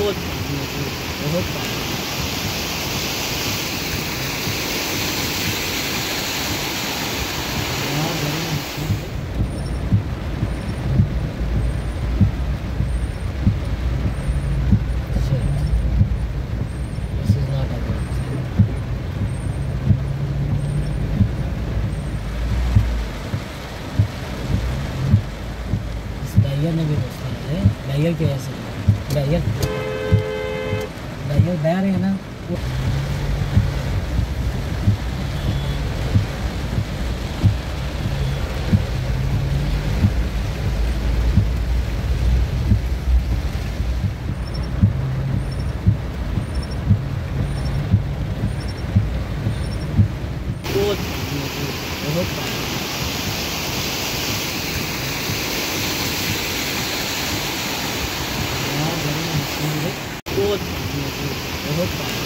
बहुत बैरियर ने भी दोस्त है बैरियर के ऐसे बैरियर बैरियर बैर है ना वो बहुत बहुत